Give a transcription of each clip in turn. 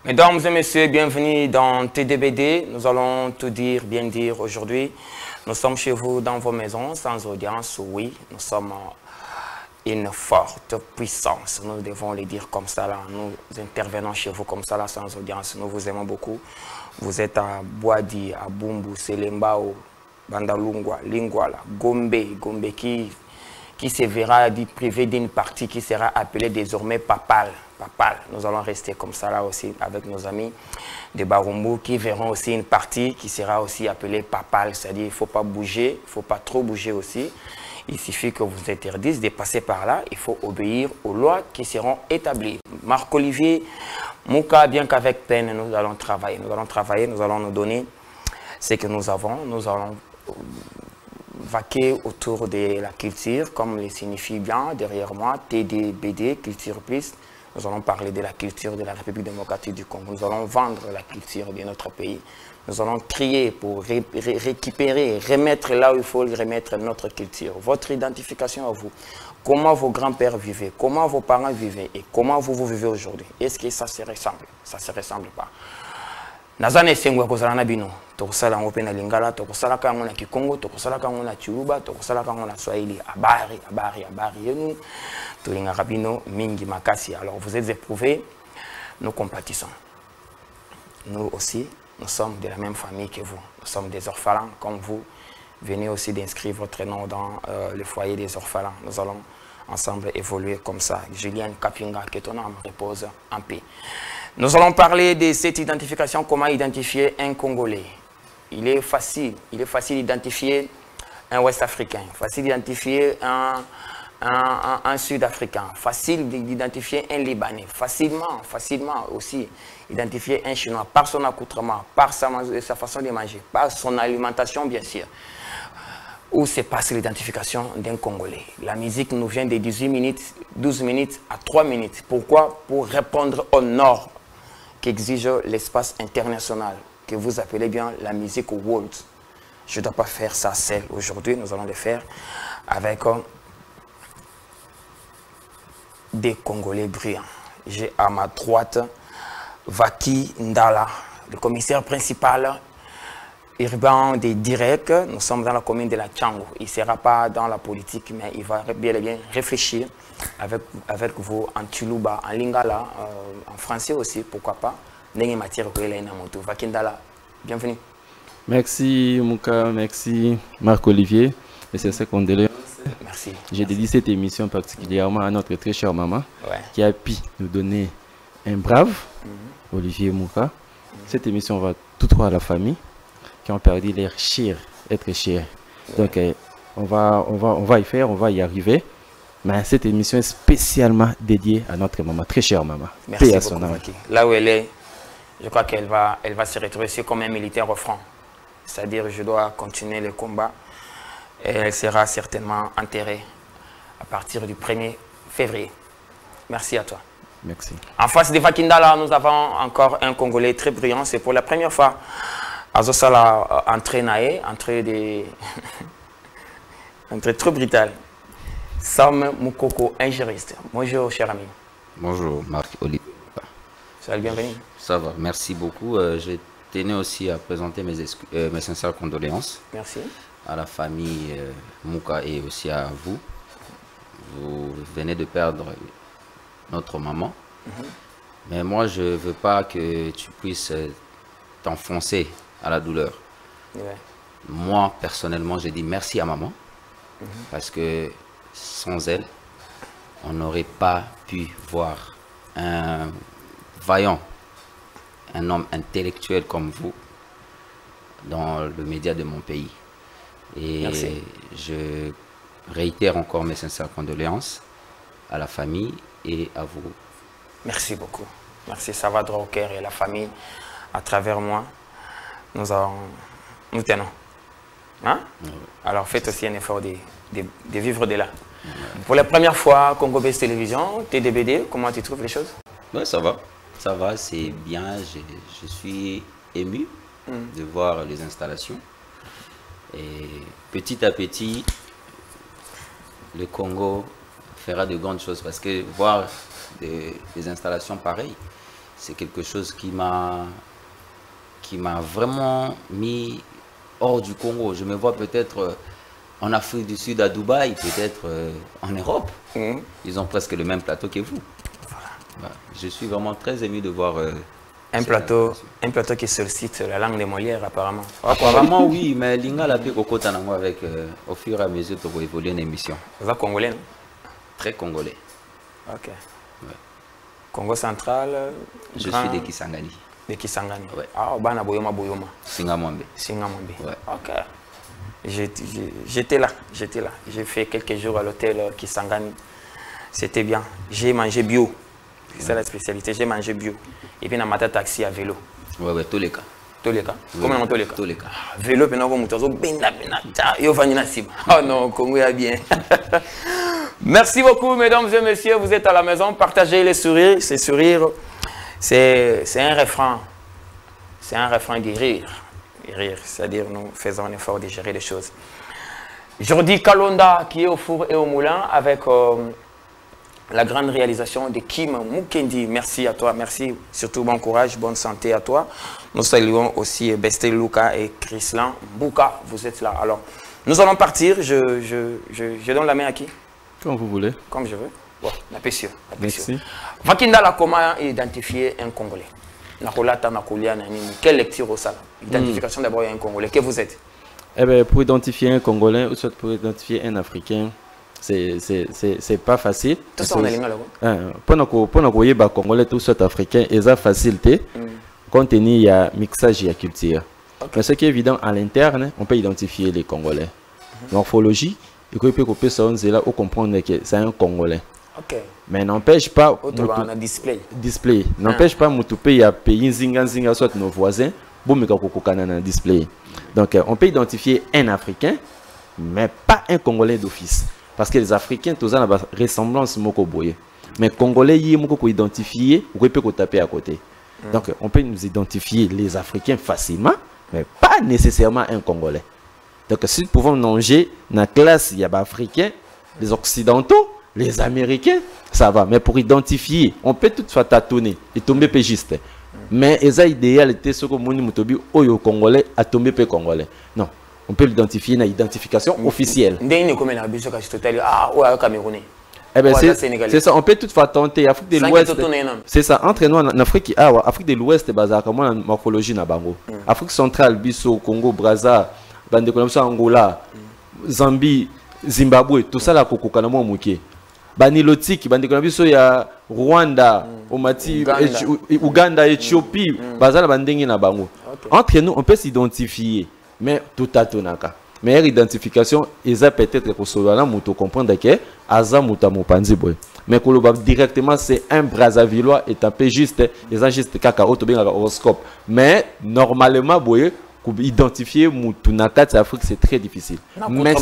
Mesdames et messieurs, bienvenue dans TDBD. Nous allons tout dire, bien dire aujourd'hui. Nous sommes chez vous dans vos maisons, sans audience. Oui, nous sommes une forte puissance. Nous devons le dire comme ça. Là. Nous intervenons chez vous comme ça, là, sans audience. Nous vous aimons beaucoup. Vous êtes à Boadi, à Bumbu, Selembao, Bandalungwa, Lingwala, Gombe qui se verra privé d'une partie qui sera appelée désormais Papal. Nous allons rester comme ça là aussi avec nos amis de Barumbu qui verront aussi une partie qui sera aussi appelée Papal. C'est-à-dire qu'il ne faut pas bouger, il ne faut pas trop bouger aussi. Il suffit que vous interdisez de passer par là. Il faut obéir aux lois qui seront établies. Marc-Olivier Mouka, bien qu'avec peine, nous allons travailler. Nous allons nous donner ce que nous avons. Nous allons vaquer autour de la culture, comme le signifie bien derrière moi, TDBD, Culture Plus. Nous allons parler de la culture de la République démocratique du Congo. Nous allons vendre la culture de notre pays. Nous allons crier pour récupérer, remettre là où il faut remettre notre culture. Votre identification à vous. Comment vos grands-pères vivaient, comment vos parents vivaient et comment vous vivez aujourd'hui. Est-ce que ça se ressemble? Ça ne se ressemble pas. Nazane sengwa kozala na bino tokosala ngo pe na lingala tokosala kango na kikongo tokosala kango na chiluba tokosala kango na swahili habari yenu tolinga bino mingi makasi. Alors vous êtes éprouvés, nous compatissons. Nous aussi, nous sommes de la même famille que vous. Nous sommes des orphelins comme vous. Venez aussi d'inscrire votre nom dans le foyer des orphelins. Nous allons ensemble évoluer comme ça. Julienne Kapinga, que ton âme repose en paix. Nous allons parler de cette identification, comment identifier un Congolais. Il est facile d'identifier un Ouest-Africain, facile d'identifier un Sud-Africain, facile d'identifier un Libanais, facilement aussi identifier un Chinois par son accoutrement, par sa façon de manger, par son alimentation bien sûr. Où se passe l'identification d'un Congolais. La musique nous vient de 18 minutes, 12 minutes à 3 minutes. Pourquoi? Pour répondre aux normes qu'exige l'espace international, que vous appelez bien la musique world. Je ne dois pas faire ça seul. Aujourd'hui, nous allons le faire avec des Congolais brillants. J'ai à ma droite Vaki Ndala, le commissaire principal urbain des directs. Nous sommes dans la commune de la Tchango. Il ne sera pas dans la politique, mais il va bien et bien réfléchir avec vous en Tchoulouba, en Lingala, en français aussi, pourquoi pas. Vakindala, bienvenue. Merci Mouka, merci Marc-Olivier. Et c'est ce qu'on délaisse. Merci. J'ai dédié cette émission particulièrement à notre très chère maman qui a pu nous donner un brave, Olivier Mouka. Cette émission va tout droit à la famille qui ont perdu l'air cher, être cher. Donc on va y faire, on va y arriver. Mais cette émission est spécialement dédiée à notre maman, très chère maman. Merci beaucoup, Maki. Là où elle est, je crois qu'elle va se retrouver ici comme un militaire au front. C'est-à-dire je dois continuer le combat et elle sera certainement enterrée à partir du 1er février. Merci à toi. Merci. En face de Vakindala, nous avons encore un Congolais très brillant. C'est pour la première fois. Azosala entraîné, entrée très brutale. Sam Moukoko, un juriste. Bonjour, cher ami. Bonjour, Marc-Olivier. Soyez le bienvenu. Ça va, merci beaucoup. Je tenais aussi à présenter mes sincères condoléances. Merci. À la famille Mouka et aussi à vous. Vous venez de perdre notre maman. Mais moi, je ne veux pas que tu puisses t'enfoncer à la douleur. Moi, personnellement, je dis merci à maman. Parce que sans elle, on n'aurait pas pu voir un vaillant, un homme intellectuel comme vous dans le média de mon pays. Et merci. Je réitère encore mes sincères condoléances à la famille et à vous. Merci beaucoup. Merci, ça va droit au cœur et la famille, à travers moi, nous tenons. Hein? Alors faites aussi un effort de vivre de là. Pour la première fois, Congo Base Télévision, TDBD, comment tu trouves les choses? Oui, ça va, c'est bien, je suis ému de voir les installations. Et petit à petit, le Congo fera de grandes choses parce que voir des installations pareilles, c'est quelque chose qui m'a vraiment mis hors du Congo. Je me vois peut-être en Afrique du Sud, à Dubaï, peut-être en Europe. Ils ont presque le même plateau que vous. Voilà. Je suis vraiment très ému de voir un plateau qui sollicite la langue de Molière, apparemment. Apparemment, oui, mais l'Inga l'a fait avec au fur et à mesure pour évoluer une émission. Vous êtes congolais, non? Très congolais. Ok. Ouais. Congo central. Je suis de Kisangani. De Kisangani. Ouais. Ah, Bana Boyoma. Singamombe. Singamombe. Ouais. Ok. J'étais là. J'ai fait quelques jours à l'hôtel Kisangani. C'était bien. J'ai mangé bio. C'est ça la spécialité. J'ai mangé bio. Et puis, on a maté taxi à vélo. Ouais, tous les cas. Tous les cas. Comment on tous les cas? Tous les cas. Vélo, puis on va monter. Oh non, Congo est bien. Merci beaucoup, mesdames et messieurs. Vous êtes à la maison. Partagez les sourires. Ces sourires, c'est un refrain. C'est un refrain de rire. Rire, c'est-à-dire nous faisons un effort de gérer les choses. Jordi Kalonda qui est au four et au moulin avec la grande réalisation de Kim Mukendi. Merci à toi, merci, surtout bon courage, bonne santé à toi. Nous saluons aussi Besté Luka et Chrislan Bouka, vous êtes là. Alors, nous allons partir, je donne la main à qui? Comme vous voulez. Comme je veux. Bon, l'appécieux. Merci. Vakindala, comment identifier un Congolais? Quelle lecture au salon? Identification d'abord un Congolais. Que vous êtes? Eh bien, pour identifier un Congolais ou soit pour identifier un Africain, c'est pas facile. Tout ça, on est là. Pour nous Congolais ou soit Africain, c'est facile. Compte tenu il y a mixage et culture. Mais ce qui est évident à l'interne, on peut identifier les Congolais. Morphologie, il faut que comprendre que c'est un Congolais. Okay. Mais n'empêche pas display. N'empêche pas que pays zinga soit nos voisins pour me display. Donc on peut identifier un Africain mais pas un Congolais d'office parce que les Africains tous ont une ressemblance moko boye. Mais Congolais y moko identifier ou peut taper à côté. Donc on peut nous identifier les Africains facilement mais pas nécessairement un Congolais. Donc si nous pouvons manger dans la classe il y a Africains, les Occidentaux, les Américains, ça va. Mais pour identifier, on peut toutefois tâtonner et tomber peu juste. Mais les idéalité, ce que mon mutobi oyo Congolais a tombé peu Congolais. Non, on peut l'identifier dans l'identification officielle. Eh ben c'est ça, on peut toutefois tenter. Afrique de l'Ouest, c'est ça. Entre nous en Afrique, Afrique de l'Ouest, comme la morphologie na bango. Afrique centrale, Biso, Congo, Brazza, bande de Angola, Zambie, Zimbabwe, tout ça la kokokana mo muke. Banilotiki, bandeko na biso ya Rwanda, Omati, Uganda, Éthiopie, bazala bandenge na bango. Entre nous, on peut s'identifier, mais tout à tonaka. Meilleure identification, ils a peut-être pour cela, muto comprendre que aza muta mopanzi boy. Mais koloba directement c'est un Brazzavillois et tapé juste, ils ont juste kaka autobinga horoscope. Mais normalement boy pour identifier Moutounakati Afrique, c'est très difficile. Mais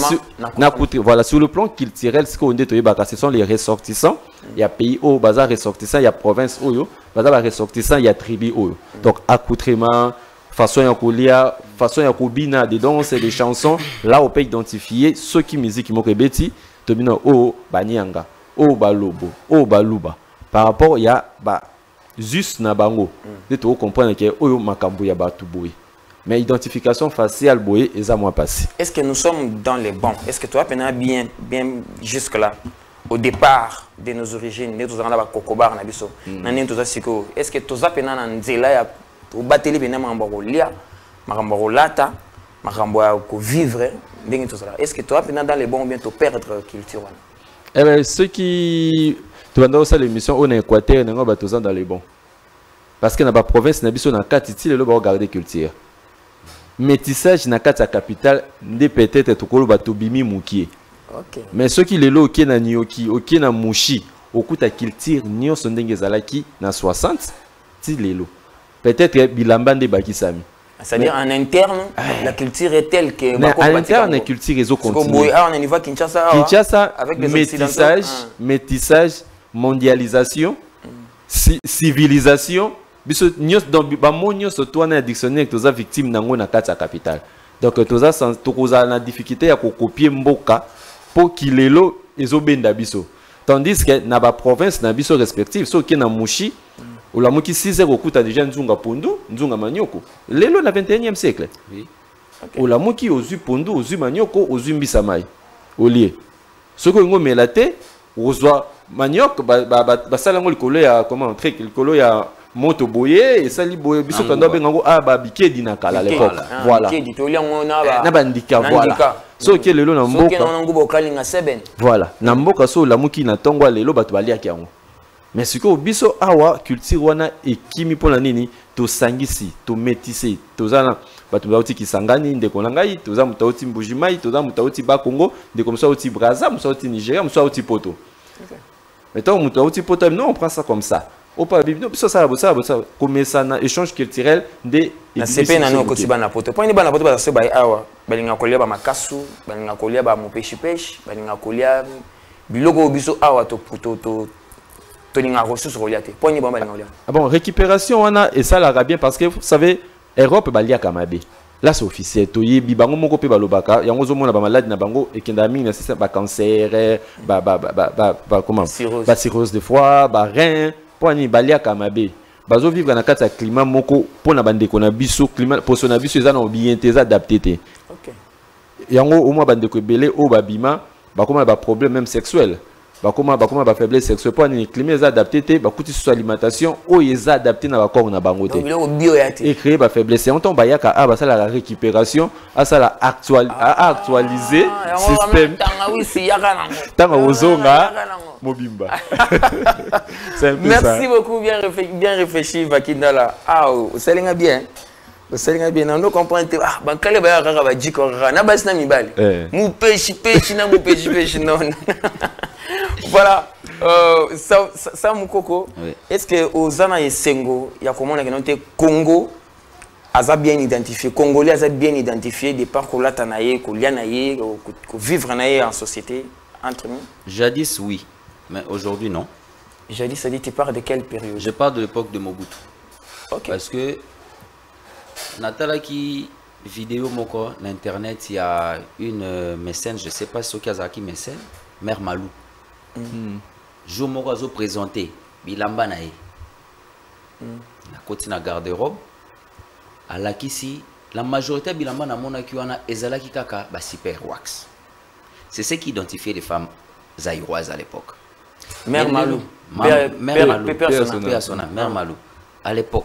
voilà, sur le plan culturel, ce sont les ressortissants. Il y a pays où bazar ressortissant, il y a province où bazar ressortissant, il y a tribu où. Donc accoutrement, façon yakulia, façon yakubina, des danses et des chansons. Là, on peut identifier ceux qui musique qui m'ont bêti, tomina o banyanga, o balobo, o baluba. Par rapport, il y a juste nabango. Vous devez comprendre que oyo makambu ya batuboui. Mais identification faciale, boye, et ça moins passé. Est-ce que nous sommes dans les bons? Est-ce que toi, bien jusque-là, au départ de nos origines, nous avons la cocobar, est-ce que tu as pena nzela au bateli pena mambo lia, mambo lata, mambo vivre, est-ce que tu as pena dans les bons ou bien tu perdre culture? Eh bien, ceux qui tu vas dans l'émission au Équateur, nous sommes dans les bons. Parce que dans la province, nous sommes dans la capitale, nous regarder culture. Métissage na kati ya capitale nde peut-être tokolo batobimi mukie. Okay. Mais ceux qui lelo oké na nyoki, oké na mushi, okuta culture nyonso ndenge ezalaki na 60 ti lelo. Peut-être bilamba nde bakisami. C'est-à-dire en interne, la culture est telle que en interne la culture est continue. On y va Kinshasa. Kinshasa avec des métissage, métissage, mondialisation, civilisation. biso nyos dans ba mo nyos to na dictionnaire to za victime nango na kati ya capitale donc to za sans to koza na difficulté ya ko copier mboka pour kilelo ezobenda biso tandis que na ba province na biso respective so ki na mushi ou la muki 6 okuta déjà nzunga pondu nzunga manyoko lelo na 21e siècle oui okay. Ou la muki ozu pondu ozu manyoko ozu mbisa mai olie soko ngo melate ozwa manioc basala ngo likolo ya comment trick likolo ya moto boye et sali boye biso kando bengango ba bikedi na kala l'époque voilà bikedi to liango na ba ndika voilà so ke lelo na mboka so ke na ngubo kalinga 7 voilà na mboka so la muki na tongwa lelo batu balia kiango mais siko biso awa culture wana ekimi pona nini to sangisi to métissé to zana batu bauti kisangani ndeko na ngai to za mutauti mbujimai to za mutauti ba Congo ndeko mutauti Brazza mutauti Nigeria mutauti Poto okay. Mettons mutauti Poto non on prend ça comme ça au pas bibino biso ça comme ça na échange culturel de na CP na no kotiba na Poto point ni bana Poto ba se ba awa balinga kolia ba makasu balinga kolia ba mopeshi peshi balinga kolia biloko biso awa to ah bon, récupération on a et ça l'a bien parce que vous savez Europe balia kamabe là c'est officiel to yebi bango moko pe balobaka yango zo mona ba malade na bango et kendami na c'est ba cancer comment ba cirrhose de foie ba rein poni balia kamabe bazo vivre na kata climat moko pona bandeko na biso climat poso na biso eza na bien te adapté te OK yango au moins bandeko belé o babima ba comment ba problème même sexuel comment ba faiblesse sexuelle pour ni climat est adapté te ba kuti sur alimentation o est adapté na ba corps na bango te et créer ba faiblesse on tombe ya ka ba ça la récupération à ça la actualiser système tanga ozonga mobimba merci beaucoup bien réfléchi Vakindala selinga bien on ne comprend pas bankale ba ya kaka ba jiko na basina mibali mu peshi na mu peshi non. Voilà, ça Moukoko, oui. Est-ce que aux Zana et Sengo, il y a comment on a Congo, a bien identifié, Congolais a bien identifié des parcours là, Tanaïe, Kolianaïe, vivre en société entre nous? Jadis, oui, mais aujourd'hui, non. Jadis, ça dit, tu parles de quelle période? Je parle de l'époque de Mobutu. Okay. Parce que, Natala qui vidéo moko, l'internet, il y a une mécène, je ne sais pas ce qu'il y a qui mécène, Mère Malou. Je me présenté bilamba na ye na côté na garde-robe à la kisi la majorité bilamba na mona ki wana ezalaki kaka ba super wax c'est ce qui identifiait les femmes zaïroises à l'époque. Mère Malou Mère Malou à l'époque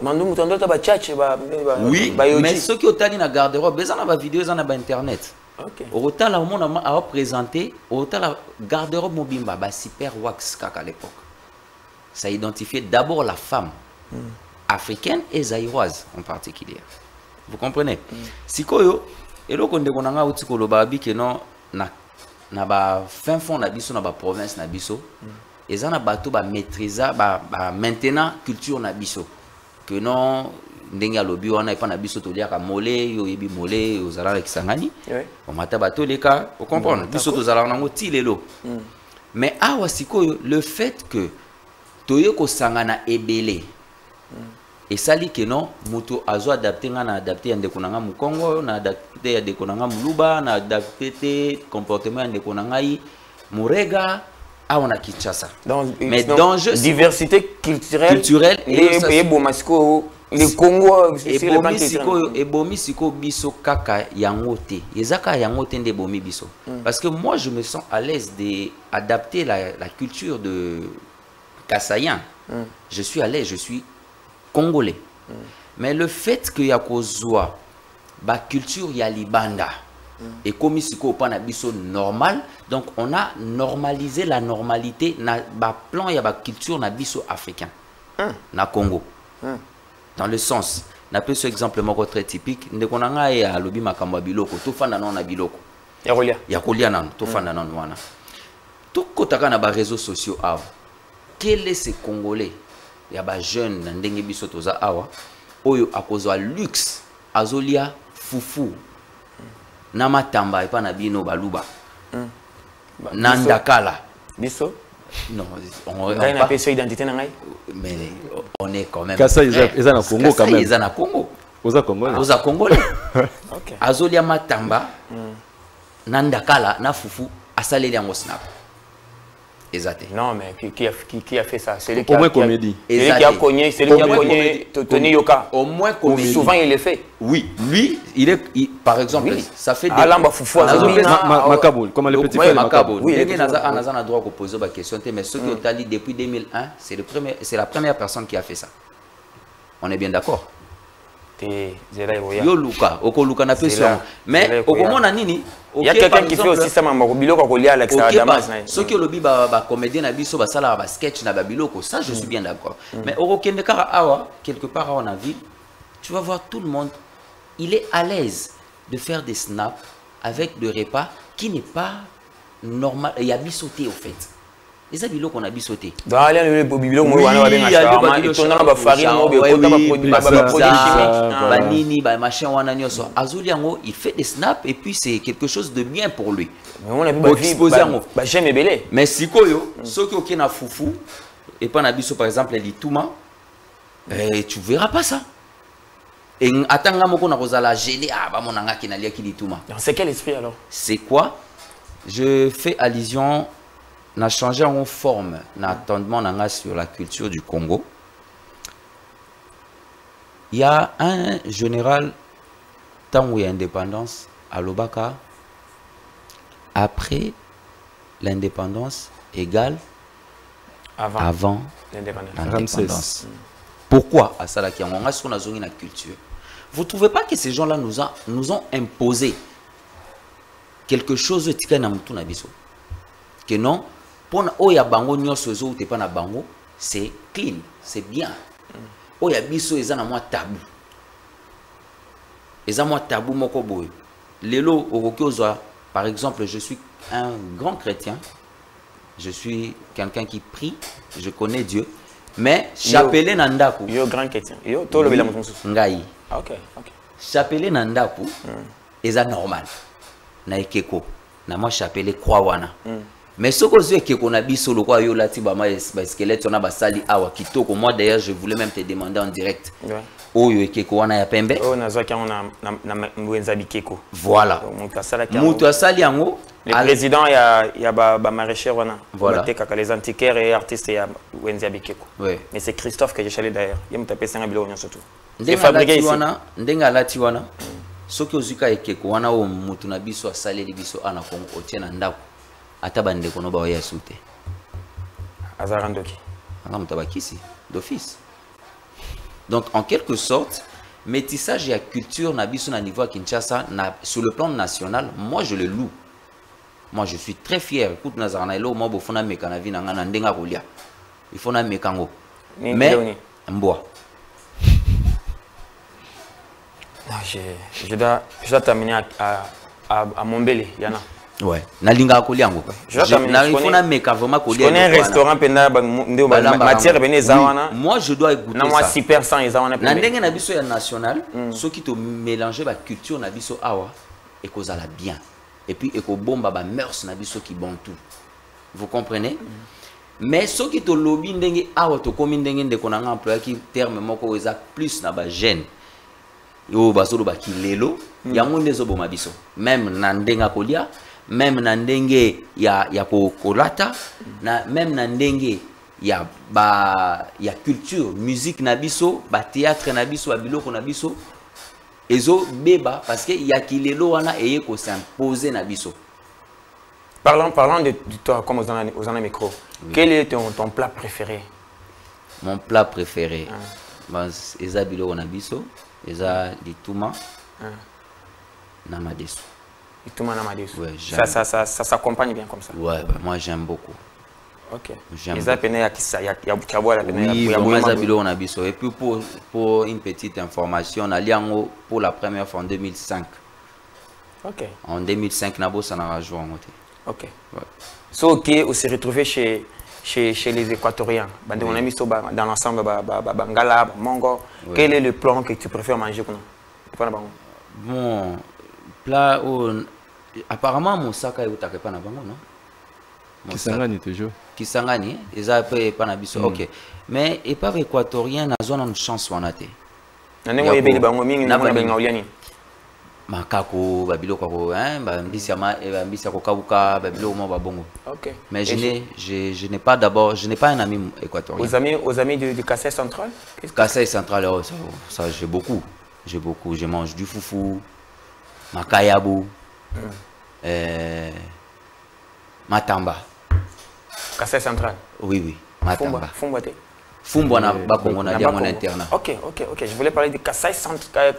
oui mais ceux qui ont tani na garde-robe ils en ba vidéo ils en ba internet. Okay. Autant la monde a présenté, autant la garde-robe mobimba, bah super wax kaka à l'époque. Ça identifiait d'abord la femme africaine et zaïroise en particulier. Vous comprenez? Si koyo, et là quand on a outi kolo babi que non na ba fin fond na biso na ba province na biso, et ça na bateau ba maîtriser ba maintenant culture na biso que non ndenge alobi wana epa na biso toliaka molé yo yebi molé ozala kisangani on mata bato leka vous comprenez biso tozala nango ti lelo mais awa sikoyo le fait que toye ko sangana ebele et sali que non moto azo adapter nga na adapter ndeko nanga mukongo na adapter ya ndeko nanga muluba na adapter comportement ya ndeko nanga yi murega awa na Kinshasa mais danger diversité culturelle et bomasiko le Congo ebomi siko biso kaka yangote ezaka yangote nde bomi biso parce que moi je me sens à l'aise d'adapter la culture de Kassayan. Je suis à l'aise, je suis congolais. Mais le fait que ya kozwa ba culture ya libanda et comme siko pana biso normal, donc on a normalisé la normalité na ba plan ya ba culture na biso africain na Congo. Dans le sens, n'a pas ce exemple très typique, ne konanga ya lobi makamba biloko, to fanda non na biloko. Ya kolia nan, to fanda non wana. Tout kotaka na ba réseaux sociaux awa. Quel est ce Congolais? Ya ba jeune na ndenge biso toza awa, oyo akozwa luxe, azolia fufu. Na matamba epa na bino baluba. Nandakala. Biso? Non, on a son identité. Mais on est quand même. Kassa, ils sont en Congo quand même. Ils sont en Congo. Aux Congolais. Aux Congolais. Azolia Matamba, Nandakala, na Fufu, Asaleli en snap. Exact. Non, mais qui a fait ça? C'est lui qui a comédie. C'est lui qui a cogné, c'est lui qui a cogné Tony Yoka. Au moins comédie. Souvent il le fait. Oui, lui, par exemple, ça fait des... Alamba Fufu, Makaboul, comme le petit frère Makaboul. Oui, il y a droit de poser la question, mais ceux qui ont dit depuis 2001, c'est la première personne qui a fait ça. On est bien d'accord? Yo Luka, Oko Luka na fait ça. Mais au moment nani, il y a quelqu'un qui fait aussi ça mambo biloko ko lia Alex Damas. Ceux qui lobi ba comédien na biso ba sala ba sketch na ba biloko, ça je suis bien d'accord. Mais au Kende Kara awa, quelque part en ville, tu vas voir tout le monde, il est à l'aise de faire des snaps avec le repas qui n'est pas normal, il y a bisoté au fait. Les habits qu'on a bisauté. Dans les biloko moi wana ba benga ça, il tourne ba farine mo be kota ba produit chimique. Ba nini ba machin wana nyoso. Azuli yango, il fait des snaps et puis c'est quelque chose de bien pour lui. Mais on a vu ba j'aime belé. Mais sikoyo, ceux qui ont na foufou et pas na biso par exemple les Touma, tu verras pas ça. Et atanga moko na kozala gêné ba monanga ki na lia ki Touma. C'est quel esprit alors? C'est quoi? Je fais allusion n'a changé en forme, n'attendement sur la culture du Congo. Il y a un général, tant où il y a indépendance, à Lobaka, après l'indépendance égale avant l'indépendance. Pourquoi à Salaki on a sur la zone de culture? Vous ne trouvez pas que ces gens-là nous ont imposé quelque chose de que non? Pour oya bango nyoso zo te pas na bango, c'est clean, c'est bien. Oya biso ezana moi tabou. Ezana moi tabou moko boy. Lelo okokozwa, par exemple, je suis un grand chrétien. Je suis quelqu'un qui prie, je connais Dieu, mais chapelé nandaku. Yo grand chrétien. Yo to le bela mususu. Ngai. OK. Chapelé nandaku eza normal. Na ekeko. Na moi chapelé croix wana. Mais ce que qu'on a biso le quoi yo lati ba squelette on a basali awa kitoko. Moi d'ailleurs je voulais même te demander en direct. Oyo ekeko wana ya pembe. Oh nazaki on a mwenza bikeko. Voilà. Mutu asali yango. Le président il y a ba maraîcher wana. Voilà. Les antiquaires et artistes ya mwenza bikeko. Oui. Mais c'est Christophe que j'ai chalé d'ailleurs. Il me tapé 5 bilo surtout. C'est fabriqué ici. Ndenga lati wana. Soki ozuka ekeko wana o mutu na biso asali biso ana Kongo otie na ndako. Atabande kono ba ya soute. Azarandoki. Anga mutabakisi d'office. Donc en quelque sorte, métissage et culture na biso na niveau à Kinshasa sur le plan national, moi je le loue. Moi je suis très fier. Écoute nazarana elo mo bo fona mekana vi na ngana ndenga kolia. Il faut na mekango. Mais mboa. Je dois terminer à Montbéliard, Yana. Ouais. Nalinga koliango. Je connais un restaurant penda matière bene zawana. Moi je dois goûter ça. Na moi super 100 zawana penda. Na ndenge na biso ya national, ceux qui te mélanger ba culture na biso awa et kozala bien. Et puis eko bomba ba mœurs na biso qui bon tout. Vous comprenez? Mais ceux qui te lobby ndenge awa to komi ndenge ndeko na employé qui terme moko eza plus na ba jeune. Yo basolo ba kilelo, yango ndezo boma biso. Même na ndenga kolia même na ndenge ya kolata na même na ndenge ya culture musique na biso ba théâtre na biso ba biloko na biso ezo beba parce que ya kilelo wana eye ko s'imposer na biso. Parlons de toi comme aux en micro. Oui. Quel est ton plat préféré? Mon plat préféré eza biloko na biso eza lituma na madesu. Ouais, ça s'accompagne bien comme ça. Ouais, moi j'aime beaucoup. Ok. J'aime. Et puis pour une petite information, on a lié pour la première fois en 2005. Ok. En 2005, Nabo s'en a joué en côté. Ok. Ouais. So, ok, on s'est retrouvé chez les Équatoriens. Oui. On a mis dans l'ensemble Bangala, Mongo. Oui. Quel est le plan que tu préfères manger? Bon, plat où apparemment mon sac est pas na bango, non? Kisangani toujours. Kisangani, ils ont peu pas nabiso. OK. Mais et pas équatorien na zone de chance wanate. Nani oyebeli bango mingi na benga oliani. Makako babilo ko hein ba mbisi ko kabuka babilo mo babongo. OK. Mais je n'ai pas d'abord, je n'ai pas un ami équatorien. Aux amis du Kassai central? Kassai central, oh, ça j'ai beaucoup. J'ai beaucoup, je mange du foufou, makayabu, matamba. Kassai central? Oui, matamba. Fumba na bakongo na dia mon internat. OK, je voulais parler du Kassai central,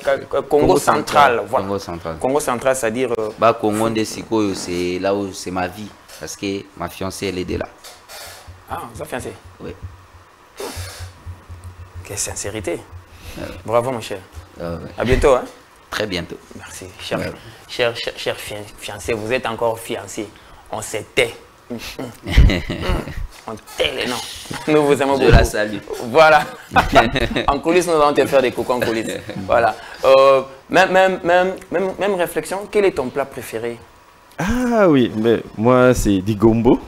Congo central. Voilà. Congo central. Congo central, c'est-à-dire Congo de Sikoyo, c'est là où c'est ma vie parce que ma fiancée elle est là. Ah, vous avez fiancée? Oui. Quelle sincérité. Bravo mon cher. Ouais. À bientôt hein. Très bientôt. Merci. Cher fiancé, vous êtes encore fiancé. On s'était. On tait les noms. Nous vous aimons beaucoup. Je la salue. Voilà. En coulisses, nous allons te faire des coucou en coulisses. Voilà. Même réflexion, quel est ton plat préféré? Ah oui, mais moi c'est du gombo.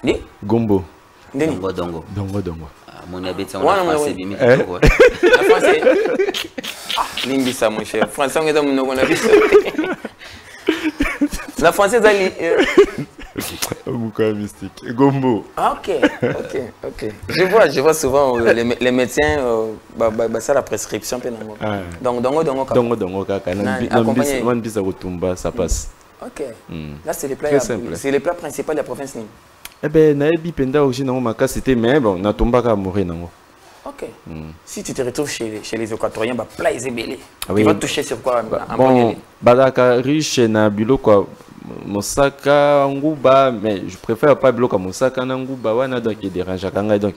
Ni? Gombo. Dongo. Mon habit en français, bimi. En français. Limbisa mon cher. Français on est dans mon habit. La française a mystique. Gombo. OK. Je vois souvent les médecins ça la prescription donc dongo kaka na bisa kutumba ça passe. OK. Là c'est les plats principaux de la province ni. Eh ben naebi penda aussi nango makasité mais bon na tombaka mourir nango. OK. Si tu te retrouves chez les Équatoriens, plat ezebele. Tu vas toucher sur quoi? Bon, badaka riche na biloko mosaka nguba, mais je préfère pas biloko mosaka na nguba wana donc il dérange kanga donc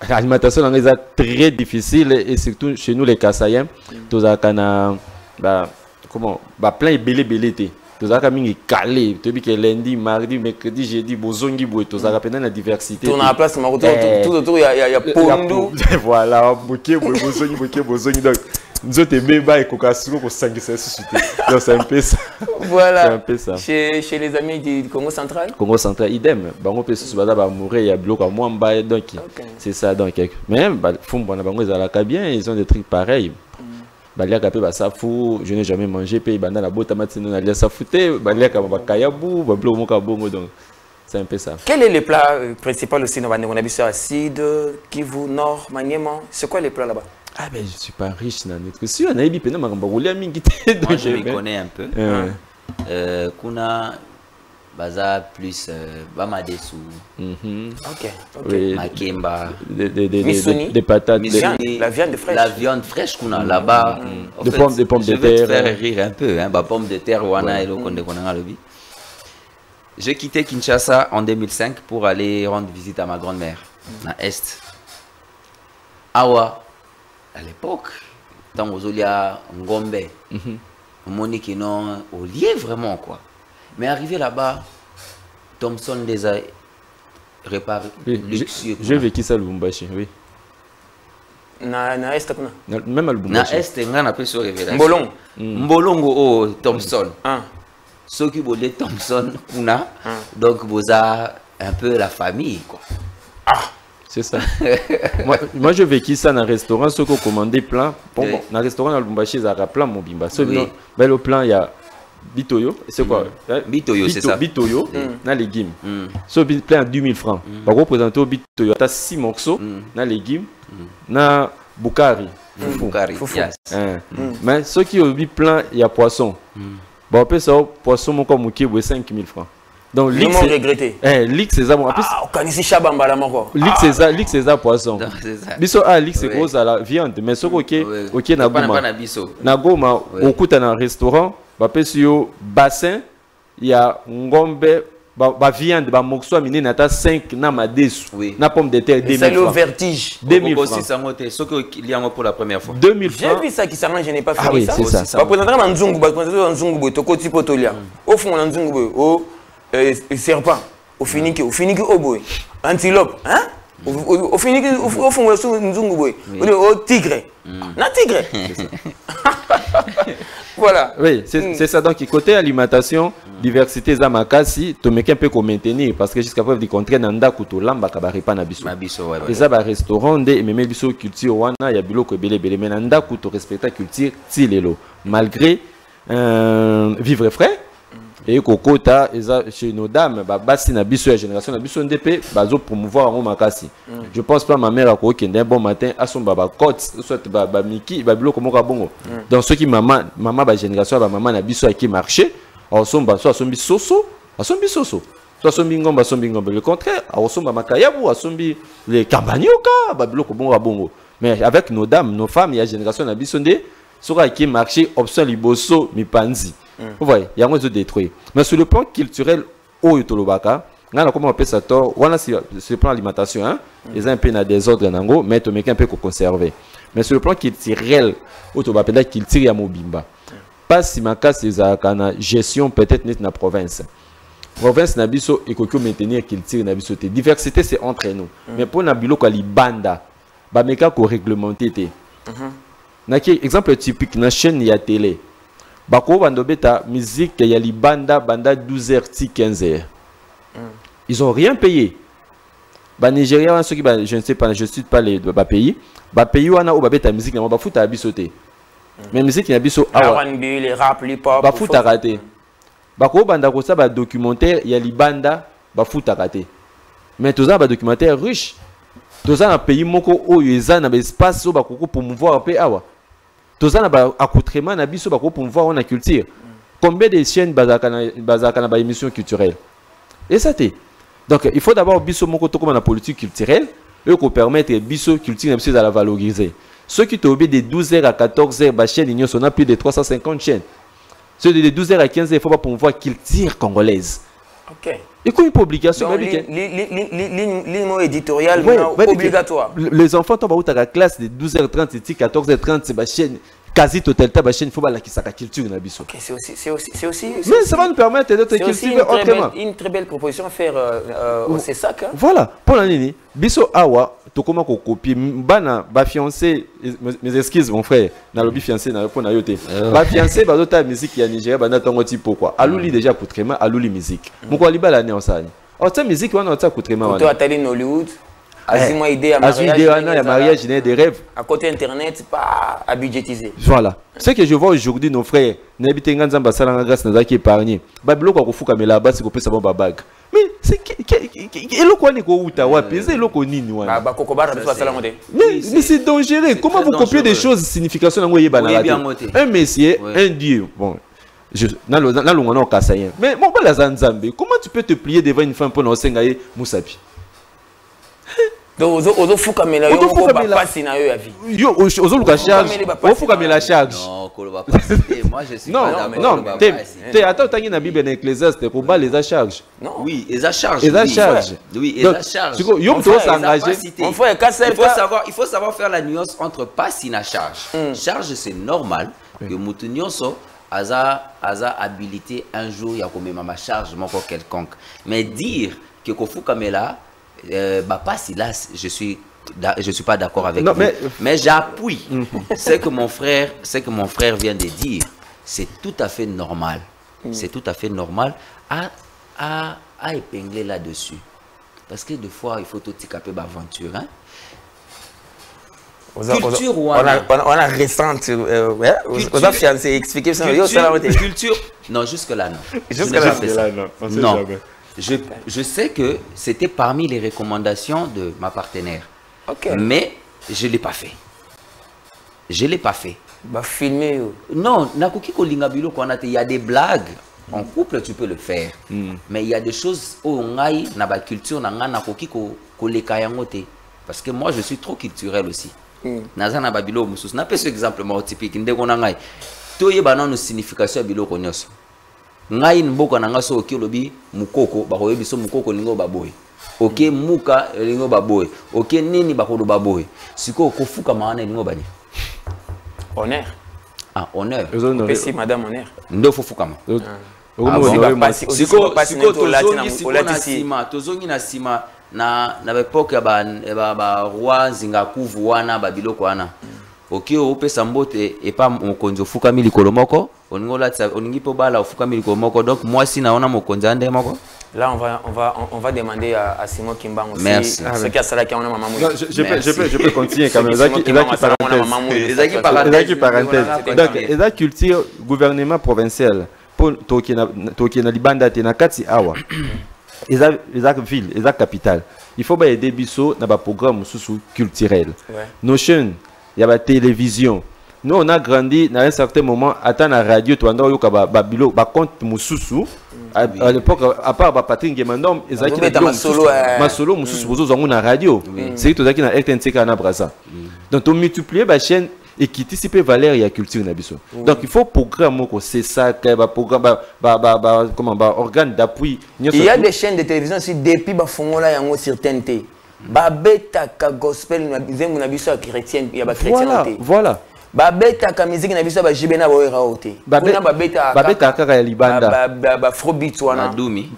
l'alimentation est très difficile et surtout chez nous les Kassayens tous akana comment plein belé té tous aka mingi calé to bi que lundi mardi mercredi jeudi bozongi boy tous aka pendant la diversité tourne à la place tout autour il y a pondu voilà bozongi donc nous autres bébés et kokasuro ko sangisa suscité donc c'est un peu ça. Voilà. C'est un peu ça. Chez les amis du Congo central. Congo central idem bango pe susu bada ba mourir ya bloc moi mba donc c'est ça donc mais fumba na bango ezalaka bien ils ont des trucs pareils. Baliaka pe basafu je n'ai jamais mangé pe banda la bota matino na lia safute baliaka ba kayabu ba bloc moka bongo donc c'est un peu ça. Quel est le plat principal aussi dans on a vu sur acide Kivu Nord Maniema c'est quoi les plats là-bas? Ah ben je suis pas riche na nutrition na ebi pena makamba kulia mingi te donc je me connais un peu. Kuna baza plus bamadesu. OK. Oui, makemba des patates, la viande fraîche. La viande fraîche kuna là-bas. Des pommes de terre. Je vais te faire rire un peu hein, pommes de terre wana elo konde konanga lobi. J'ai quitté Kinshasa en 2005 pour aller rendre visite à ma grand-mère à Est. Awa à l'époque, tant aux Olia Ngombe, Monique non au lieu vraiment quoi. Mais arrivé là-bas, Thompson les a réparés. Luxueux. J'ai vécu ça à Lubumbashi, oui. Na Est kuna. Même à Lubumbashi. Na Est ngana pe so révélation. Mbolongo. Mbolongo oh Thompson. Ceux qui voulaient Thompson kuna, donc vous a un peu la famille quoi. C'est ça. moi je vécu ça dans un restaurant, ceux qui ont commandé plein. Dans un restaurant à Lubumbashi, ils ont plein mon bimba. Le plan, il y a Bitoyo. C'est quoi? Bitoyo, c'est ça. Bitoyo, na légumes. Ce plein à 2000 francs. Par représenter au Bitoyo, tu as 6 morceaux, na légumes, na Bukari. Bukari, yes. Mais ceux qui ont plein, il y a poisson. Bon, après ça, poisson, mon comme Mouké, 5000 francs. Donc, l'X c'est regretté. L'X c'est ça. Bon, l'X c'est ça poisson. Biso l'X c'est gros à la viande, mais ce OK na goma. Na goma, au coup dans un restaurant, ba pesio bassin, il y a ngombe ba viande ba mokso mine na ta 5 na madesu. Na pomme de terre 2000 francs. C'est le vertige. 2000 francs. Ce que il y a pour la première fois. 2000 francs. J'ai vu ça qui s'arrange, je n'ai pas fait ça. Ah oui, c'est ça. Ba présenter na nzungu, ba présenter na nzungu to koti potolia. Au fond na nzungu serpent, au finiki au boy, antilope, hein? Au final, au fond, au tigre. Na tigre. Voilà. Oui, c'est ça. Donc, côté alimentation, diversité, Zamakasi, tu mets un peu comme maintenir. Parce que jusqu'à preuve du contraire, Nanda Koutou Lamba Kabaripa Nabiso. Et ça, va restaurant, et même Biso culture, Wana, Yabilo, Kobele, Bele, mais Nanda Koutou respecte la culture, Tilelo. Malgré vivre frais. Et Kokota, chez nos dames, Bassi Nabiso, la génération Nabiso, NDP, Bazo promouvoir en Makasi. Je pense pas ma mère a quoi un bon matin à son baba côte, soit Miki, Babilo comme Rabongo. Dans ce qui maman, ma génération, maman Nabiso qui marchait, à son basso, à son bisoso, à son bisoso. Soit son bingomba, son bingomba. Le contraire, à son Makayabu, à son les Kambanyoka, Babilo comme Rabongo. Mais avec nos dames, nos femmes, il y a génération Nabiso, sera qui marchait, option Liboso, Mipanzi. Vous voyez, il y a un de détruire. Mais sur le plan culturel, au Yotolobaka, on a comment on appelle ça, on a sur le plan alimentation, hein, ils ont un peu de désordre, mais tu mets un peu conserver. Mais sur le plan culturel, au Tolobaka, qu'il tire à Mobimba. Pas si ma casse c'est la gestion peut-être dans la province. Province Nabiso et qu'on maintenir qu'il tire Nabiso. Diversité c'est entre nous. Mais pour Nabilo quoi les bandes, bah mais qu'on réglementé. Exemple typique dans chaîne il y a télé. Bako bandobeta musique il y a les banda 12h 15h. Ils ont rien payé. Bah Nigeria ceux qui je ne sais pas, je cite pas les pays. Bah pays wana ou babeta musique na ba futa abisoté. Mais musique na biso R&B, les rap, les pop. Ba futa raté. Bako banda ko ça ba documentaire il y a les banda ba futa raté. Mais tout ça ba documentaire riche. Tout ça un pays moko o yeza na espace so ba koko pour promouvoir pe awa. Tout ça na accoutrement na biso ba ko promouvoir la culture. Combien de chaînes bazaka na ba émission culturelle. Et ça t'est. Donc il faut d'abord biso moko to comme la politique culturelle et qu'on permettre biso culture na la valoriser. Ceux qui t'ont de 12h à 14h ba chaîne igno on a plus de 350 chaînes. Ceux de 12h à 15h il faut pas promouvoir culture congolaise. OK. Et quoi une publication ligne éditoriale obligatoire. Les enfants tombent à la classe de 12h30 et 14h30 c'est ba chaîne quasi totalitaire ba chaîne il faut pas la kisaka culture na biso. OK, c'est aussi mais ça va nous permettre d'être cultiver autrement. Une très belle proposition à faire c'est ça hein? Voilà, pour la nini biso awa to comment ko copier bana ba fiancé mes excuses mon frère na lobby fiancé na répondre na yote ba fiancé ba dota musique ya Nigeria bana tongo ti pourquoi aluli déjà coutrement aluli musique moko libala ne osani o ta musique wana o ta coutrement wana to atali no Hollywood azima idée à mariage des rêves à côté internet pas à budgétiser. Voilà, ce que je vois aujourd'hui nos frères n'habite nganzamba salanga grâce na zaki épargner ba biloko ko fuka mela basi ko pesa ba bag. Mais c'est eloko ni ko uta wapi c'est eloko nini wana ba kokobara biso salanga de. Mais c'est dangereux. Comment vous copiez des choses signification nango yeba na un messier un dieu bon je na longa kasayen mais mon bala zanzambe comment tu peux te plier devant une femme pour na osenga ye musapi. Donc ozo fuka mela yo ko ba passer na yo ya vie. Yo ozo luka charge. O fuka mela charge. Non, ko ba passer. Moi je suis pas d'accord. Non, attends tangi na Bible na Ecclésiaste ko ba les a charge. Non. Oui, les a charge. Les a charge. Oui, les a charge. Yo to s'engager. Il faut savoir faire la nuance entre passer na charge. Charge c'est normal que mutu nyonso aza habilité un jour ya ko mema ma charge moko quelconque. Mais dire que ko fuka mela pas si là je suis pas d'accord avec vous mais j'appuie ce que mon frère vient de dire. C'est tout à fait normal. C'est tout à fait normal à épingler là-dessus parce que des fois il faut tout caper d'aventure hein. Culture on a récente on a fiancé expliquer ça culture non jusque là non non. Je sais que c'était parmi les recommandations de ma partenaire. Okay. Mais je ne l'ai pas fait. Je ne l'ai pas fait. Bah, filmer. Non, il y a des blagues. En couple, tu peux le faire. Mais il y a des choses où on a dans la culture, parce que moi, je suis trop culturel aussi. Nazana babilo musus na pese exemple typique ndeko na ngai to yeba na no signification biloko nyonso ngai mboka na ngaso okilobi mukoko ba koyebi so mukoko lingo baboy OK muka lingo baboy OK nini ba kodo baboy siko kofuka maana lingo bani honneur honneur pesi madame honneur ndo fofuka ma siko tozongi na sima na l'époque ba roi zingakuvu wana ba biloko wana oki opesa mbote et pas mokonzi ofukami likolo moko oningola oningi po bala ofukami likolo moko donc moi si naona mokonzi ande moko. Là, on va demander à Simon Kimbango aussi. Merci. Ce qui a ça là qui a une maman. Je peux continuer quand même. Ezaki parenthèse. Donc, Ezaki culture gouvernement provincial pour Tokina Libanda Tenakati Awa. Ezaki ville, Ezaki capitale. Il faut aider Bisso dans un programme culturel. Notion, il y a la télévision. Nous, on a grandi dans un certain moment, attends la radio, tu as un compte Moussoussou. À l'époque, à part Patrick Gemandom, Ezaki Masolo, Moussoussou, on a radio. C'est tout ça qui a RTNC à Nabrasa. Donc, on multiplie la chaîne et qui anticipe valeur et la culture. Donc, il faut programme, c'est ça, programme, organe d'appui. Il y a des chaînes de télévision aussi depuis Bafongola et sur TNT. Babeta gospel, chrétienne, il y a chrétien. Voilà. Babeta ka musique na biso ba jibena ba wera ote. Babeta ka ya libanda. Ba afrobeat wana. Dumi.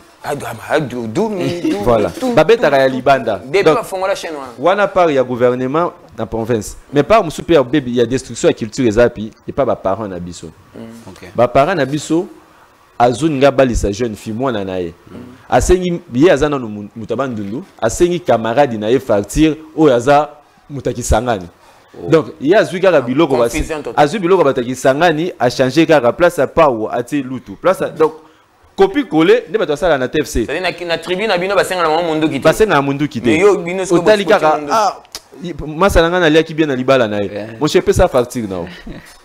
Dumi. Voilà. Babeta ka ya libanda. Depuis fongola chaîne wana part ya gouvernement na province. Mais par musu pe bébé il y a destruction de culture ezapi et pas ba parents na biso. OK. Ba parents na biso azuni nga balisa jeune fille mwana na ye. Asengi biye azana no mutabandundu, asengi camarade na ye fartir o yaza mutakisangani. Donc, il y a Zouga Biloko, Azubiloko Bataki Sangani a changé car place à Pau, à Lutu. Donc, copie collée, ne pas ça la TFC. C'est-à-dire que la tribune a bien passé dans le monde qui passé dans le monde qui était. Au Talikara, ah, Massalanga n'a qui bien à Libala naï. Mon chef peut ça partir now.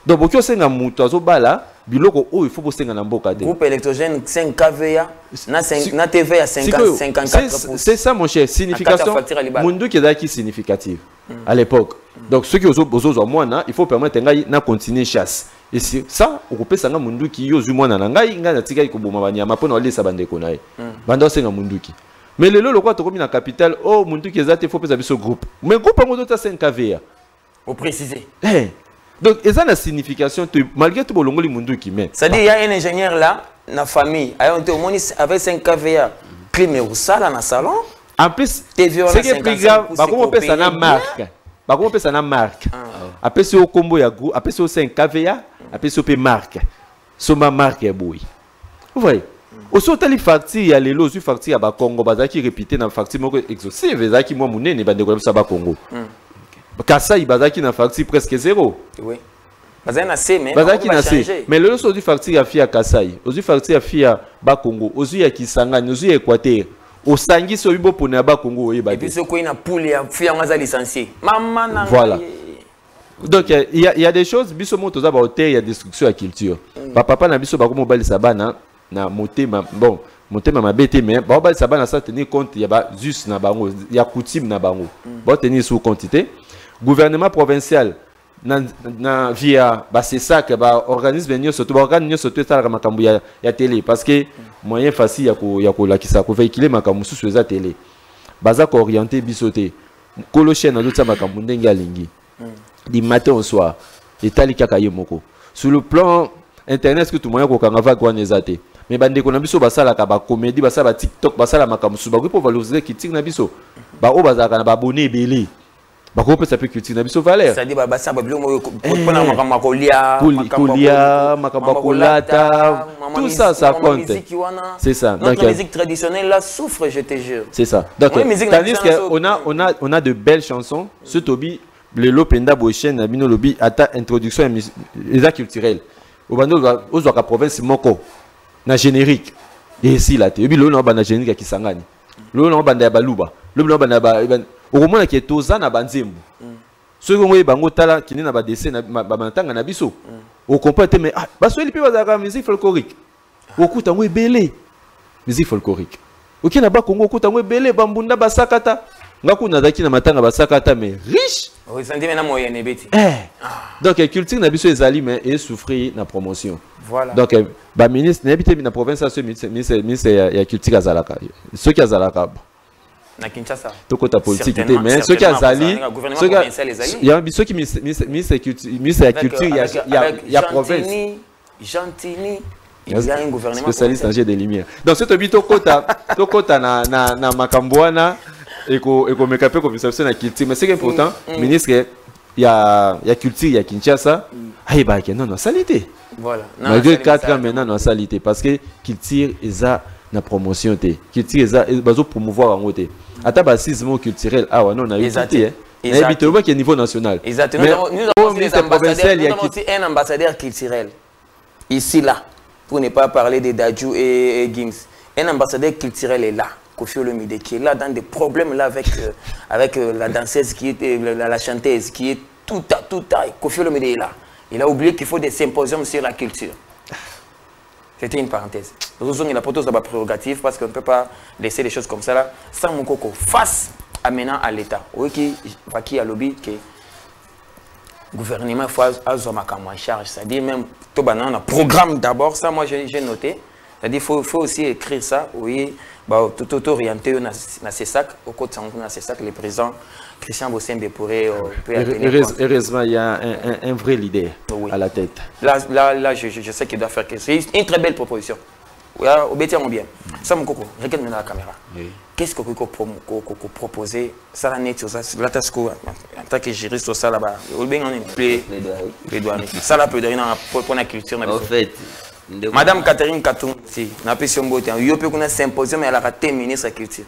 Donc, beaucoup c'est un moutoiseau bala, Biloko, oh, il faut poster un amboka. Groupe électrogène 5 KVA, na TV à 54%. C'est ça, mon cher, signification. Mundu qui est significative à l'époque. Donc, ceux qui ont moins, il faut permettre de continuer chasse. Et c'est ça, on peut savoir mundu qui yozu moins na ngai nga na tika ko boma banyama pona ole sabande ko nae. Banda senga mundu ki. Mais le lo quoi to komi na capitale, oh mundu qui ezate faut pesa biso groupe. Mais groupe ngo to 5 KVA. Faut préciser. Donc, et ça la signification malgré tout bolongoli mundu qui met. Ça dit il y a un ingénieur là, na famille, avec 5 KVA, clim au sala na salon. En plus, c'est que plus grave, comment on peut ça na marque. Comment on peut ça na marque. Après c'est au combo ya groupe, après c'est au 5 KVA, après c'est au marque. Soma marque est boui. Vous voyez? Au sauté les factures, il y a les lots, les factures à Congo, bazaki répété dans facture moko exhaustive, bazaki moi mouné ne bande comme ça ba Congo. Kassa il bazaki na facture presque zéro. Oui. Bazaki na C mais bazaki na C. Mais le lot du facture à Fia Kassai, aux facture à Fia ba Congo, aux ya Kisangani, aux ya Équateur. Au sangi so bibo pona ba Congo et puis ce ko ina poule ya Fia ngaza licencié. Maman na. Voilà. Donc il y a des choses biso moto za ba hôtel, il y a destruction à culture. Papa na biso ba ko mobali sabana na motema bon motema mabete mais ba mobali sabana ça tenir compte il y a ba juste na bango, il y a coutume na bango. Ba tenir sous quantité. Gouvernement provincial na via ba c'est ça que ba organisme venir surtout ba organisme surtout ça la makambu ya télé parce que moyen facile ya ko la kisa ko véhiculer makambu sous za télé baza ko orienter bisoté kolo chaîne na za makambu ndenge alingi du matin au soir et talika kayemoko sur le plan internet que tout moyen ko kanga va gwana ezate mais bande ko na biso basala ka ba comédie basala TikTok basala makambu sous ba ko valoriser critique na biso ba o bazaka na ba abonné belé. Bakopé ça peut cultiver biso valeur. Ça dit baba ça bablo mo pona makakolia makabakolata tout ça ça compte. C'est ça. Donc la musique traditionnelle là souffre je te jure. C'est ça. Donc tandis que on a de belles chansons ce tobi le lopenda bochen na bino lobi ata introduction les arts culturels. Au bando aux autres province moko na générique. Et ici là te bi lo na banda générique ki sangani. Lo na banda ya baluba. Lo na banda ba au moins qui est toza na banzembo ceux qui bango tala qui na ba dessin na ba mantanga na biso au comprendre mais ah baso eli pe bazaka musique folklorique okuta ngo ebele musique folklorique oki na ba Congo okuta ngo ebele bambunda basakata ngaku na zaki na matanga basakata mais riche oui senti na moyen nebeti donc culture na biso ezali mais et souffrir na promotion voilà donc ba ministre n'habite na province à ce ministre ya culture azalaka ceux qui azalaka na Kinshasa to kota politique était mais ceux qui azali ceux qui ministre culture il y a province Gentini il y a un gouvernement spécialiste en jet de lumière donc c'est to kota na makambwana et qu'on me capte comme ça c'est la culture mais c'est important ministre il y a culture il y a Kinshasa ah bah non salité voilà malgré 4 ans maintenant non salité parce que culture eza na promotion te culture eza bazo promouvoir en côté ata basisme culturel ah ouais non na unité mais habituellement qui est niveau national exactement nous avons aussi un ambassadeur culturel ici là pour ne pas parler de Dadju et Gims un ambassadeur culturel est là Koffi Olomide qui est là dans des problèmes là avec la danseuse qui est la chanteuse qui est tout à Koffi Olomide est là. Il a oublié qu'il faut des symposiums sur la culture. C'était une parenthèse. Heureusement il a porté sa prérogative parce qu'on ne peut pas laisser les choses comme ça là sans mon coco face amenant à l'État. Oui qui a lobby que le gouvernement faut avoir en charge. C'est-à-dire même tout un programme d'abord ça moi j'ai noté. C'est-à-dire qu'il faut aussi écrire ça, oui, tout orienté dans ces sacs, au côté de ces sacs, le président Christian Bossembe pourrait heureusement, il y a un vrai leader à la tête. Là je sais qu'il doit faire quelque chose. C'est une très belle proposition. Obéissez-moi bien. Ça, mon coco, regarde-moi dans la caméra. Qu'est-ce que vous proposez? Ça, la net, en tant que juriste, ça là-bas, on est plaidoirie. Ça, la plaidoirie pour la culture. En fait, Madame Catherine Katou, si, n'a pas si on botte, il y a eu un symposium, mais elle a raté ministre de la culture.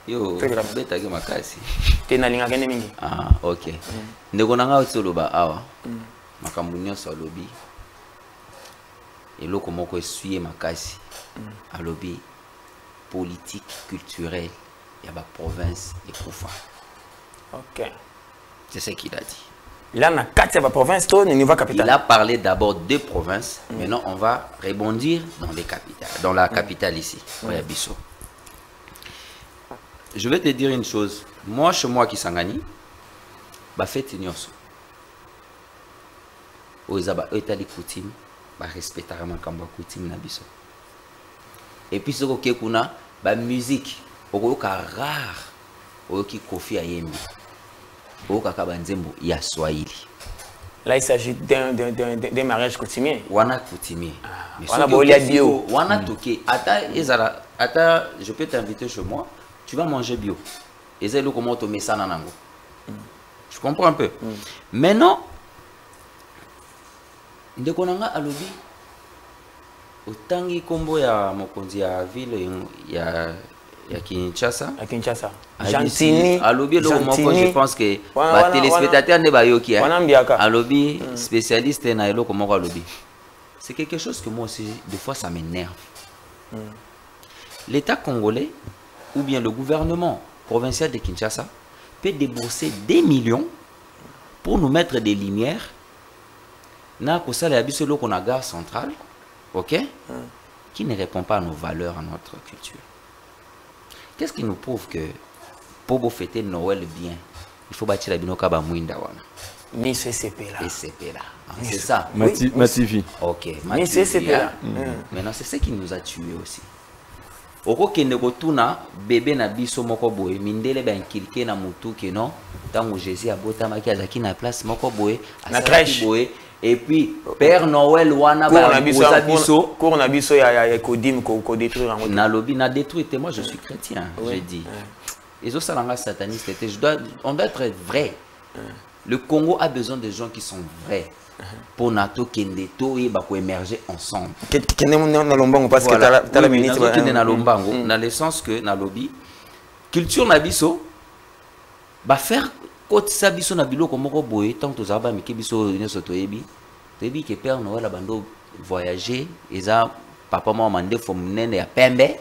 Yo, beta ke makasi. Te na linga kende mingi. Ah, ok. Ndeko nanga otsoloba awa. Makambo nyonso alobi. Eloko moko esuye makasi. Alobi politique culturelle ya ba province ekufa. Ok. C'est ce qu'il a dit. Là, on a 4 provinces, au niveau capital. Il a parlé d'abord de provinces. Maintenant, on va rebondir dans les capitales, dans la capitale ici, Bisso. Je vais te dire une chose. Moi, chez moi qui s'engage, bah fête nyoso. Oizaba etali coutume, bah respecter ma kamba coutume na biso. Et puis ce que kuna, bah musique, okoyoka rare, oyoki Koffi Ayembe. Il y a Swahili. Là, il s'agit d'un mariage coutumier. Wana coutumier. Wana toke. Je peux t'inviter chez moi. Tu vas manger bio. Et c'est le comment tu mets ça dans l'ango. Je comprends un peu. Maintenant, de konanga alobi. Autangi kombo ya mokonzi ya ville ya Kinshasa. À Kinshasa. Gentini. Alobi le moment je pense que les téléspectateurs ne bayoki. Alobi spécialiste na eloko moko alobi. C'est quelque chose que moi aussi des fois ça m'énerve. L'État congolais ou bien le gouvernement provincial de Kinshasa peut débourser des millions pour nous mettre des lumières na kosala biso loko na gare centrale, OK? Qui ne répond pas à nos valeurs, à notre culture. Qu'est-ce qui nous prouve que pour fêter Noël bien, il faut bâtir la binoka ba mwinda wana. Ni CCP là. CCP là. C'est ça. Mativi. OK. Ni CCP là. Maintenant c'est ce qui nous a tués aussi. Oko kende kotuna bébé na biso moko boye mindele ba inkilike na mutu ke non tango Jésus abota maki azaki na place moko boye na crèche boye. Et puis Père Noël wana ba biso cour na biso ya kodim ko détruire en na lobby na détruire. Moi je suis chrétien, j'ai dit. Et ça salanga sataniste on doit être vrai. Le Congo a besoin de gens qui sont vrais. Pour nato kende to et ba ko émerger ensemble. Kende na lombango parce que ta la ministre kende na lombango dans le sens que na lobby culture na biso ba faire côté ça biso na biloko moko boye tant que tozaba miki biso nyoso toyebi que Père Noël abando voyager eza papa mama mande fo munene ya pembe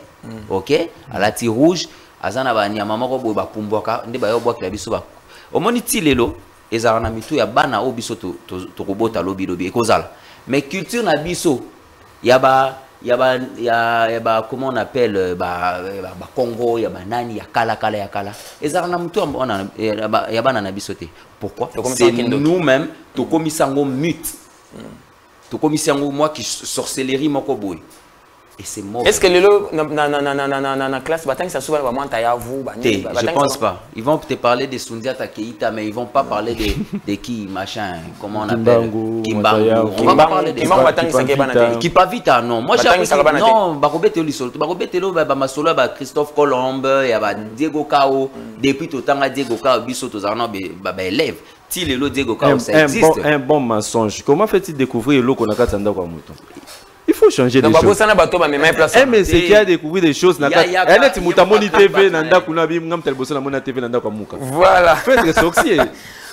OK alati rouge azana ba nyama moko boye ba pumbwaka nde ba yo bwakila biso ba omoni ti lelo eza na mitu ya bana o biso to kobota lobi ekozala mais culture na biso ya ba comment on appelle ba Congo ya ba nani ya kala eza na mitu ya bana na biso te. Pourquoi? C'est nous-mêmes to komisango mythe to komisango moi qui sorcellerie moko boy Et c'est mauvais. Est-ce que la classe, ça souvent je pense pas. Ils vont te parler de Sundiata Keita, mais ils vont pas parler de qui, machin, comment on appelle Kimbangu. On va pas parler de Kipavita, non. Moi, j'ai appris non, Barobete Olisol. Barobete Lo, Masolo, Christophe Colombe, il y a Diego Kao. Depuis tout le temps, Diego Kao, Bisso, Tozarno, élève. Diego Kao, ça existe. Un bon mensonge. Comment fait-il découvrir l'eau qu'on a qu'à Tanda Kwamuto? Il faut changer des choses. Mais c'est qu'il a découvert des choses. Elle est Moutamoni TV, Nanda Kunabi, Moutamtel Bosso, Namona TV, Nanda Kwamuka. Voilà. Faites sorcier.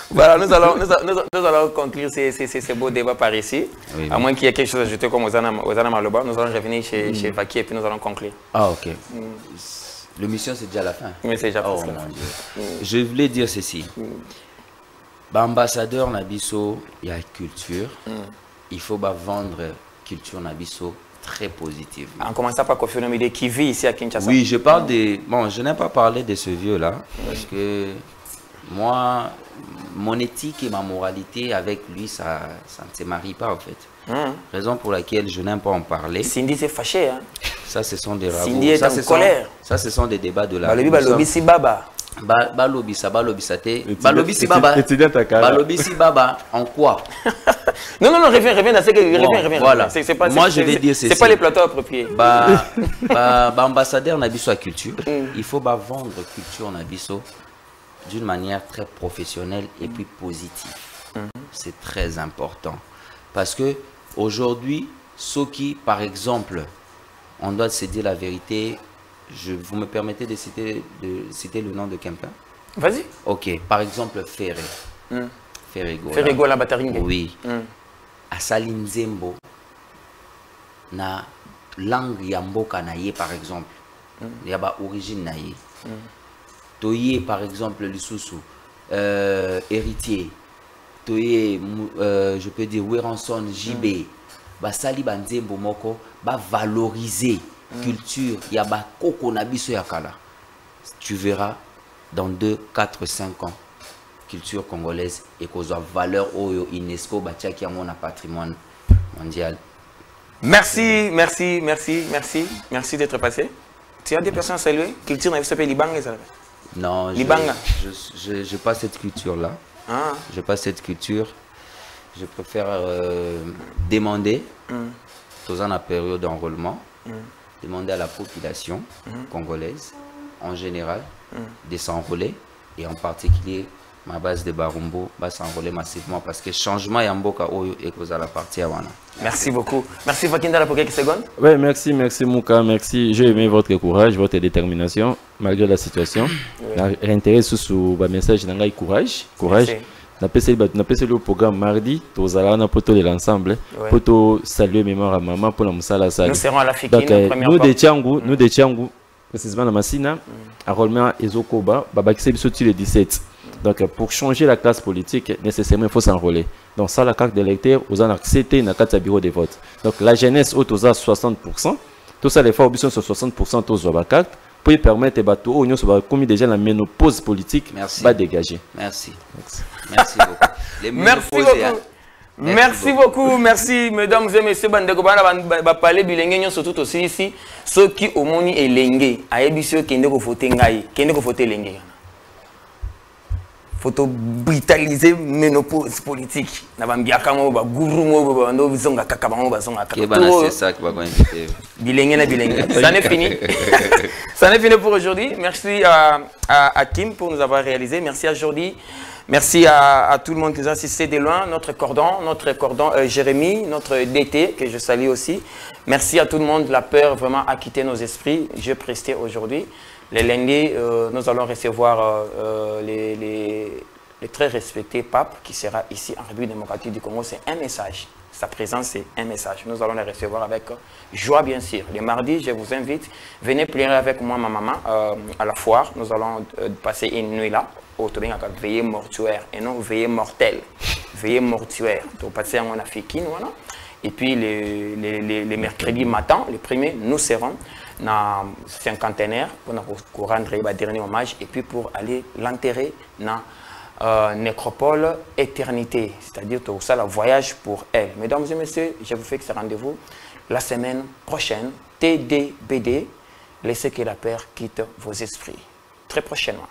Voilà, nous allons conclure ces beaux débats par ici. Oui, à moins qu'il y ait quelque chose à ajouter comme Ozana Maloba, nous allons revenir chez Vaki et puis nous allons conclure. Ah, ok. L'émission, c'est déjà la fin. Mais c'est déjà presque la fin. Je voulais dire ceci. Ambassadeur Nabiso, il y a culture. Il faut vendre culture Nabiso très positive. En commençant par Kofi Olomide qui vit ici à Kinshasa. Oui, je parle de... Bon, je n'ai pas parlé de ce vieux-là parce que moi, mon éthique et ma moralité avec lui, ça ne se marie pas en fait. Raison pour laquelle je n'aime pas en parler. Cindy s'est fâché. Hein? Ça, ce sont des ragots. Cindy est en colère. Ça, ce sont des débats de la... Balobisi Baba. Balobisi Baba, en quoi? Non, reviens dans ce que... Reviens. Voilà. Moi, je vais dire c'est pas les plateaux appropriés. Ambassadeur Nabiso à culture, il faut vendre culture Nabiso d'une manière très professionnelle et puis positive. C'est très important. Parce que aujourd'hui, ceux qui, par exemple, on doit se dire la vérité, vous me permettez de citer le nom de quelqu'un? Vas-y. Ok, par exemple, Ferré. Ferrego la Bataringue. Oui. À Salinzembo, na langue yamboka naye, par exemple. Il y a origine naye. Toye, par exemple, Lisusu, héritier. Toye, je peux dire, Weranson, JB. Basali Banzembo Moko, valoriser culture. Il y a Koko Nabiso Yakala. Tu verras dans 2, 4, 5 ans, culture congolaise et qu'on a valeur au UNESCO, qui a mon patrimoine mondial. Merci d'être passé. Tu as des personnes à saluer? Culture n'a pas Libanga, ça? Non, je n'ai pas cette culture-là. Je n'ai pas cette culture. Je préfère demander, dans la période d'enrôlement, demander à la population congolaise, en général, de s'enrôler, et en particulier, ma base de Barumbo va s'enrôler massivement parce que changement est en boka et cause à la partie avant. Merci beaucoup. Merci Fakindala pour quelques secondes. Oui, merci Mouka, merci. J'ai aimé votre courage, votre détermination, malgré la situation. L'intérêt sous le message d'un courage. On a passé le programme mardi, tous allons de l'ensemble, pour saluer mémoire à maman pour la Moussala Sali. Nous serons à la Fikine. Nous de Tchangou, précisément la Massina, à Rolma et Zokoba, Babakise Bissoti le 17. Donc pour changer la classe politique, nécessairement il faut s'enrôler. Donc ça, la carte d'électeur, vous en acceptez dans le bureau de vote. Donc la jeunesse, aux 60%, tout ça, les forts sur 60% aux la carte, pour permettre aux bateaux, comme déjà la ménopause politique, va dégager. Merci beaucoup. Merci beaucoup, merci mesdames et messieurs. Parler bilenge surtout aussi ici, ceux qui au monde est lengue, à ébissio qui ne voter ngai, qui ne voter lengue. Faut brutaliser ménopause politique. Na bambiaka mo ba guru mo ba ndo bizonga kakaba mo bazonga kakaba. C'est ça qui va inviter. Bilenge. Ça n'est fini. Ça n'est fini pour aujourd'hui. Merci à Kim pour nous avoir réalisé. Merci à Jordi. Merci à tout le monde qui nous a assisté de loin, notre cordon Jérémy, notre DT, que je salue aussi. Merci à tout le monde, la peur vraiment a quitté nos esprits. Je prestais aujourd'hui. Les lundis, nous allons recevoir les très respecté pape qui sera ici en République démocratique du Congo. C'est un message. Sa présence, c'est un message. Nous allons les recevoir avec joie, bien sûr. Les mardis, je vous invite, venez prier avec moi, ma maman, à la foire. Nous allons passer une nuit là. Veillée mortuaire et non veillée mortelle. Veillée mortuaire. Donc, passer en Afrique, voilà. Et puis, les mercredis matin, les premiers, nous serons dans cinquantenaire pour rendre le dernier hommage et puis pour aller l'enterrer dans Nécropole Éternité, c'est-à-dire tout ça, le voyage pour elle. Mesdames et messieurs, je vous fixe rendez-vous la semaine prochaine. TDBD, laissez que la paix quitte vos esprits. Très prochainement.